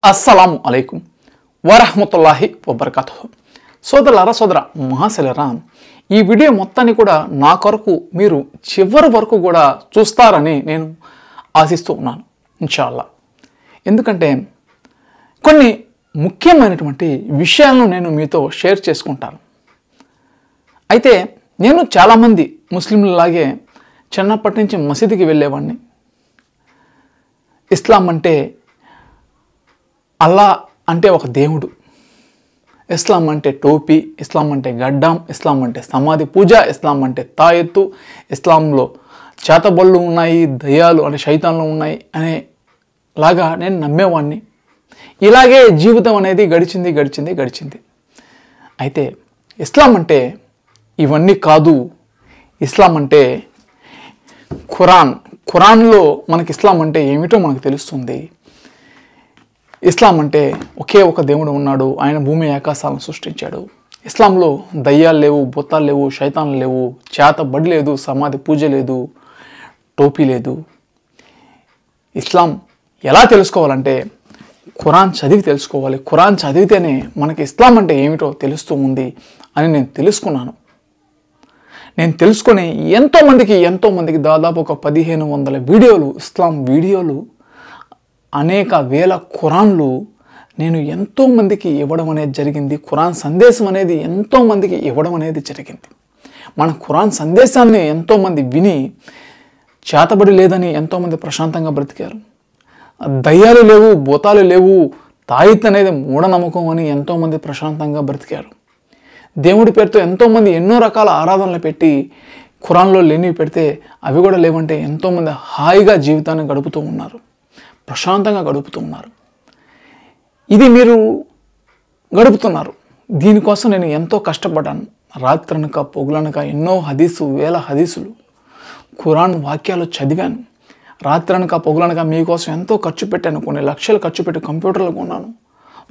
అస్సలాము అలైకుం వరహ్మతుల్లాహి వబర్కాతుహు. సోదరులారా, సోదర మహాశైలరా, ఈ వీడియో మొత్తాన్ని కూడా నా కొరకు మీరు చివరి వరకు కూడా చూస్తారని నేను ఆశిస్తూ ఉన్నాను ఇన్షాల్లా. ఎందుకంటే కొన్ని ముఖ్యమైనటువంటి విషయాలను నేను మీతో షేర్ చేసుకుంటాను. అయితే నేను చాలామంది ముస్లింలలాగే చిన్నప్పటి నుంచి మసీదుకి వెళ్ళేవాడిని. ఇస్లాం అంటే అల్లా అంటే ఒక దేవుడు, ఇస్లాం అంటే టోపీ, ఇస్లాం అంటే గడ్డం, ఇస్లాం అంటే సమాధి పూజ, ఇస్లాం అంటే తాయెత్తు, ఇస్లాంలో చేతబళ్ళు ఉన్నాయి, దయ్యాలు అంటే శైతాన్లు ఉన్నాయి అనేలాగా నేను నమ్మేవాడిని. ఇలాగే జీవితం అనేది గడిచింది. అయితే ఇస్లాం అంటే ఇవన్నీ కాదు. ఇస్లాం అంటే ఖురాన్లో మనకి ఇస్లాం అంటే ఏమిటో మనకు తెలుస్తుంది. ఇస్లాం అంటే ఒకే ఒక దేవుడు ఉన్నాడు, ఆయన భూమి ఆకాశాలను సృష్టించాడు. ఇస్లాంలో దయ్యాలు లేవు, భూతాలు లేవు, శైతాన్లు లేవు, చేతబడి లేదు, సమాధి పూజ లేదు, టోపీ లేదు. ఇస్లాం ఎలా తెలుసుకోవాలంటే ఖురాన్ చదివి తెలుసుకోవాలి. ఖురాన్ చదివితేనే మనకి ఇస్లాం అంటే ఏమిటో తెలుస్తూ ఉంది అని నేను తెలుసుకున్నాను. నేను తెలుసుకొని ఎంతోమందికి దాదాపు ఒక 1500 వీడియోలు, ఇస్లాం వీడియోలు, అనేక వేల ఖురాన్లు నేను ఎంతోమందికి ఇవ్వడం అనేది జరిగింది. ఖురాన్ సందేశం అనేది ఎంతోమందికి ఇవ్వడం అనేది జరిగింది. మన ఖురాన్ సందేశాన్ని ఎంతోమంది విని చేతబడి లేదని ఎంతోమంది ప్రశాంతంగా బ్రతికారు. దయ్యాలు లేవు, భూతాలు లేవు, తాయిత్ అనేది మూఢనమ్మకం అని ఎంతోమంది ప్రశాంతంగా బ్రతికారు. దేవుడి పేరుతో ఎంతోమంది ఎన్నో రకాల ఆరాధనలు పెట్టి ఖురాన్లో లేనివి పెడితే అవి కూడా లేవంటే ఎంతోమంది హాయిగా జీవితాన్ని గడుపుతూ ఉన్నారు, ప్రశాంతంగా గడుపుతూ ఉన్నారు. ఇది మీరు గడుపుతున్నారు. దీనికోసం నేను ఎంతో కష్టపడ్డాను. రాత్రనక పొగులనక ఎన్నో వేల హదీసులు, ఖురాన్ వాక్యాలు చదివాను. రాత్రనక పొగులనక మీకోసం ఎంతో ఖర్చు పెట్టాను. కొన్ని లక్షలు ఖర్చు పెట్టి కంప్యూటర్లు కొన్నాను.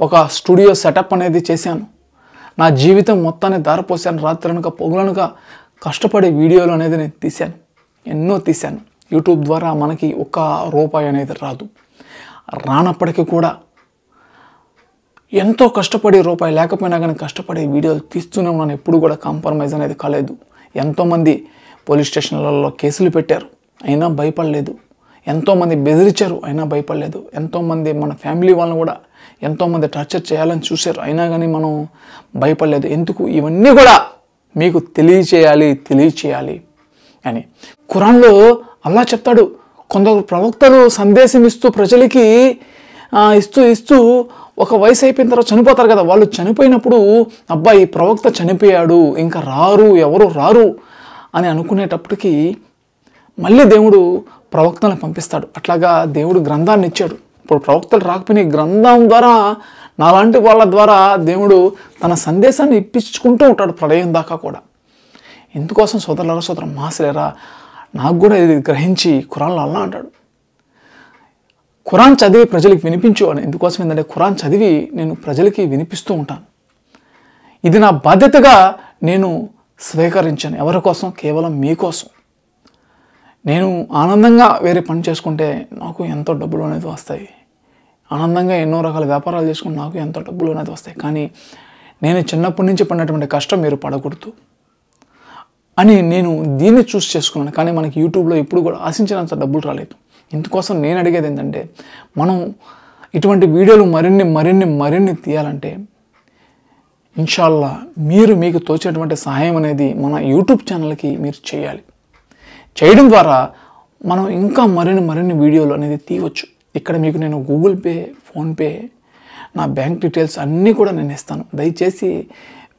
ఒక స్టూడియో సెటప్ అనేది చేశాను. నా జీవితం మొత్తాన్ని దారిపోసాను. రాత్రనక పొగులనక కష్టపడే వీడియోలు అనేది నేను తీశాను, ఎన్నో తీశాను. యూట్యూబ్ ద్వారా మనకి ₹1 అనేది రాదు. రానప్పటికీ కూడా ఎంతో కష్టపడి రూపాయి లేకపోయినా కానీ కష్టపడి వీడియోలు తీస్తూనే ఉన్నాను. ఎప్పుడు కూడా కాంప్రమైజ్ అనేది కాలేదు. ఎంతోమంది పోలీస్ స్టేషన్లలో కేసులు పెట్టారు, అయినా భయపడలేదు. ఎంతోమంది బెదిరించారు, అయినా భయపడలేదు. ఎంతోమంది మన ఫ్యామిలీ వాళ్ళని కూడా ఎంతోమంది టార్చర్ చేయాలని చూశారు, అయినా కానీ మనం భయపడలేదు. ఎందుకు? ఇవన్నీ కూడా మీకు తెలియచేయాలి అని. ఖురాన్లో అల్లా చెప్తాడు, కొందరు ప్రవక్తలు సందేశం ఇస్తూ ప్రజలకి ఇస్తూ ఒక వయసు అయిపోయిన తర్వాత చనిపోతారు కదా. వాళ్ళు చనిపోయినప్పుడు అబ్బాయి ప్రవక్త చనిపోయాడు, ఇంకా ఎవరు రారు అని అనుకునేటప్పటికీ మళ్ళీ దేవుడు ప్రవక్తలను పంపిస్తాడు. అట్లాగా దేవుడు గ్రంథాన్ని ఇచ్చాడు. ఇప్పుడు ప్రవక్తలు రాకపోయినా గ్రంథం ద్వారా నాలాంటి వాళ్ళ ద్వారా దేవుడు తన సందేశాన్ని ఇప్పించుకుంటూ ఉంటాడు ప్రళయం దాకా కూడా. ఇందుకోసం సోదర మహాశైలరా, నాకు కూడా ఇది గ్రహించి ఖురాన్లో అల్లా అంటాడు, ఖురాన్ చదివి ప్రజలకు వినిపించు అని. ఎందుకోసం ఏంటంటే ఖురాన్ చదివి నేను ప్రజలకి వినిపిస్తూ ఉంటాను. ఇది నా బాధ్యతగా నేను స్వీకరించాను. ఎవరి కోసం? కేవలం మీకోసం. నేను ఆనందంగా వేరే పని చేసుకుంటే నాకు ఎంతో డబ్బులు అనేది వస్తాయి. ఆనందంగా ఎన్నో రకాల వ్యాపారాలు చేసుకుంటే నాకు ఎంతో డబ్బులు అనేది వస్తాయి. కానీ నేను చిన్నప్పటి నుంచి పడినటువంటి కష్టం మీరు పడకూడదు అని నేను దీన్ని చూస్ చేసుకున్నాను. కానీ మనకి యూట్యూబ్లో ఇప్పుడు కూడా ఆశించినంత డబ్బులు రాలేదు. ఇందుకోసం నేను అడిగేది ఏంటంటే, మనం ఇటువంటి వీడియోలు మరిన్ని తీయాలంటే ఇన్షాల్లా మీకు తోచేటువంటి సహాయం అనేది మన యూట్యూబ్ ఛానల్కి మీరు చేయాలి. చేయడం ద్వారా మనం ఇంకా మరిన్ని వీడియోలు అనేది తీయవచ్చు. ఇక్కడ మీకు నేను గూగుల్ పే, ఫోన్పే, నా బ్యాంక్ డీటెయిల్స్ అన్నీ కూడా నేను ఇస్తాను. దయచేసి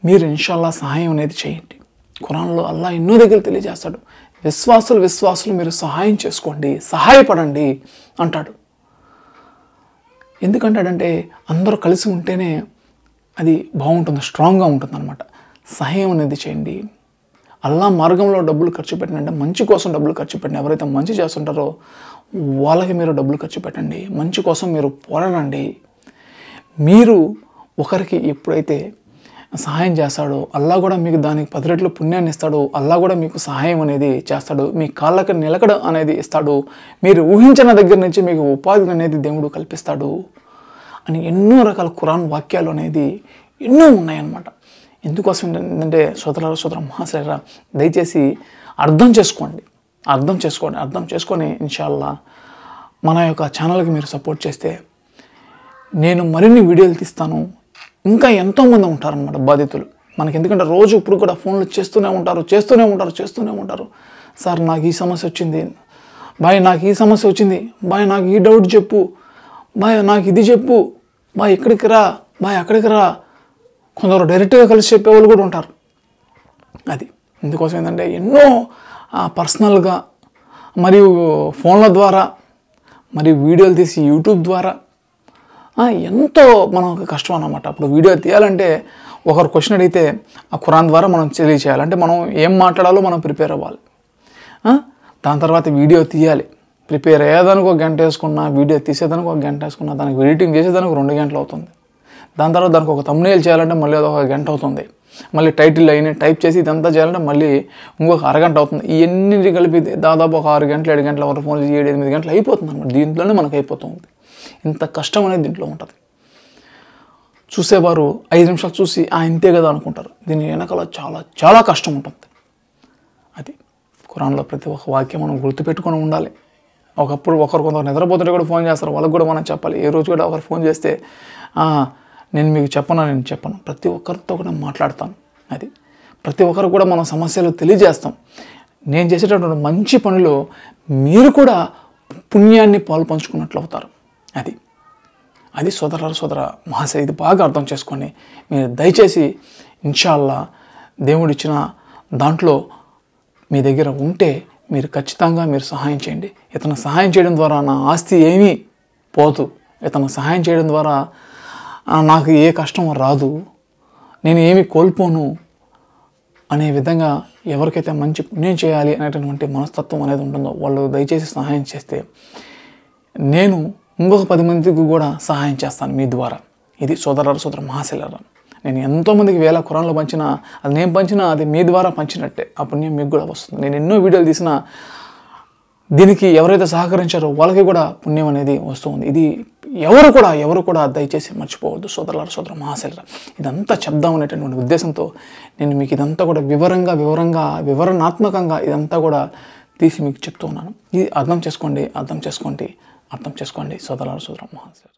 మీరు ఇన్షాల్లా సహాయం అనేది చేయండి. ఖురాన్లో అల్లా ఎన్నో దగ్గర తెలియజేస్తాడు, విశ్వాసులు మీరు సహాయం చేసుకోండి, సహాయపడండి అంటాడు. ఎందుకంటాడంటే అందరూ కలిసి ఉంటేనే అది బాగుంటుంది, స్ట్రాంగ్గా ఉంటుంది అన్నమాట. సహాయం అనేది చేయండి. అల్లా మార్గంలో డబ్బులు ఖర్చు పెట్టండి. మంచి కోసం డబ్బులు ఖర్చు పెట్టండి. ఎవరైతే మంచి చేస్తుంటారో వాళ్ళకి మీరు డబ్బులు ఖర్చు పెట్టండి. మంచి కోసం మీరు పోరాడండి. మీరు ఒకరికి ఎప్పుడైతే సహాయం చేస్తాడో అల్లా కూడా మీకు దానికి 10 రెట్లు పుణ్యాన్ని ఇస్తాడు. అల్లా కూడా మీకు సహాయం అనేది చేస్తాడు. మీ కాళ్ళకి నిలకడ అనేది ఇస్తాడు. మీరు ఊహించిన దగ్గర నుంచి మీకు ఉపాధి అనేది దేవుడు కల్పిస్తాడు అని ఎన్నో రకాల ఖురాన్ వాక్యాలు అనేది ఎన్నో ఉన్నాయన్నమాట. ఎందుకోసం ఏంటంటే సోదర మహాశయ దయచేసి అర్థం చేసుకొని ఇన్షాల్లా మన యొక్క ఛానల్కి మీరు సపోర్ట్ చేస్తే నేను మరిన్ని వీడియోలు తీస్తాను. ఇంకా ఎంతోమంది ఉంటారన్నమాట బాధితులు మనకి. ఎందుకంటే రోజు ఇప్పుడు కూడా ఫోన్లు చేస్తూనే ఉంటారు. సార్ నాకు ఈ సమస్య వచ్చింది, బాయ్ నాకు ఈ సమస్య వచ్చింది, బాయ్ నాకు ఈ డౌట్ చెప్పు, బాయ్ నాకు ఇది చెప్పు, బాయ్ ఇక్కడికి రా, బాయ్ అక్కడికి రా. కొందరు డైరెక్ట్గా కలిసి చెప్పేవాళ్ళు కూడా ఉంటారు. అది ఎందుకోసం ఏంటంటే ఎన్నో పర్సనల్గా మరియు ఫోన్ల ద్వారా మరియు వీడియోలు తీసి యూట్యూబ్ ద్వారా ఎంతో మనకు కష్టం అన్నమాట. అప్పుడు వీడియో తీయాలంటే ఒకరు క్వశ్చన్ అడిగితే ఆ ఖురాన్ ద్వారా మనం తెలియచేయాలంటే మనం ఏం మాట్లాడాలో మనం ప్రిపేర్ అవ్వాలి. దాని తర్వాత వీడియో తీయాలి. ప్రిపేర్ అయ్యేదానికి 1 గంట వేసుకున్నా, వీడియో తీసేదానికి 1 గంట వేసుకున్నా, దానికి ఎడిటింగ్ చేసేదానికి 2 గంటలు అవుతుంది. దాని తర్వాత దానికి ఒక thumbnail చేయాలంటే మళ్ళీ అది 1 గంట అవుతుంది. మళ్ళీ టైటిల్ అయినా టైప్ చేసి ఇదంతా చేయాలంటే మళ్ళీ ఇంకొక అరగంట అవుతుంది. ఇవన్నీ కలిపి దాదాపు ఒక 6 గంటలు 7 గంటల వరకు ఫోన్లు 7-8 గంటలు అయిపోతుంది అన్నమాట. దీంట్లోనే మనకు అయిపోతుంది. ఇంత కష్టం అనేది దీంట్లో ఉంటుంది. చూసేవారు 5 నిమిషాలు చూసి ఇంతే కదా అనుకుంటారు. దీని వెనకాల చాలా చాలా కష్టం ఉంటుంది. అది ఖురాన్లో ప్రతి ఒక్క వాక్యం మనం గుర్తుపెట్టుకొని ఉండాలి. ఒకప్పుడు కొందరు నిద్రపోతుంటే కూడా ఫోన్ చేస్తారు, వాళ్ళకి కూడా మనం చెప్పాలి. ఏ రోజు కూడా ఒకరు ఫోన్ చేస్తే నేను మీకు చెప్పను, ప్రతి ఒక్కరితో కూడా మాట్లాడతాను. అది ప్రతి ఒక్కరు కూడా మన సమస్యలు తెలియజేస్తాం. నేను చేసేటటువంటి మంచి పనిలో మీరు కూడా పుణ్యాన్ని పాల్పంచుకున్నట్లు అవుతారు. అది సోదర మహాశయ, ఇది బాగా అర్థం చేసుకొని మీరు దయచేసి ఇన్షాల్లా దేవుడిచ్చిన దాంట్లో మీ దగ్గర ఉంటే మీరు ఖచ్చితంగా మీరు సహాయం చేయండి. ఇతను సహాయం చేయడం ద్వారా నా ఆస్తి ఏమీ పోదు, ఇతను సహాయం చేయడం ద్వారా నాకు ఏ కష్టం రాదు, నేను ఏమీ కోల్పోను అనే విధంగా ఎవరికైతే మంచి పుణ్యం చేయాలి అనేటటువంటి మనస్తత్వం అనేది ఉంటుందో వాళ్ళు దయచేసి సహాయం చేస్తే నేను ఇంకొక 10 మందికి కూడా సహాయం చేస్తాను మీ ద్వారా. ఇది సోదర మహాశైలరా, నేను ఎంతోమందికి వేల ఖురాన్లు పంచినా, అది నేను పంచినా అది మీ ద్వారా పంచినట్టే. ఆ పుణ్యం మీకు కూడా వస్తుంది. నేను ఎన్నో వీడియోలు తీసినా దీనికి ఎవరైతే సహకరించారో వాళ్ళకి కూడా పుణ్యం అనేది వస్తుంది. ఇది ఎవరు కూడా దయచేసి మర్చిపోవద్దు సోదర మహాశైలరా. ఇదంతా చెప్దాం అనేటటువంటి ఉద్దేశంతో నేను మీకు ఇదంతా కూడా వివరణాత్మకంగా ఇదంతా కూడా తీసి మీకు చెప్తూ ఉన్నాను. ఇది అర్థం చేసుకోండి సోదర మహాశైలరా.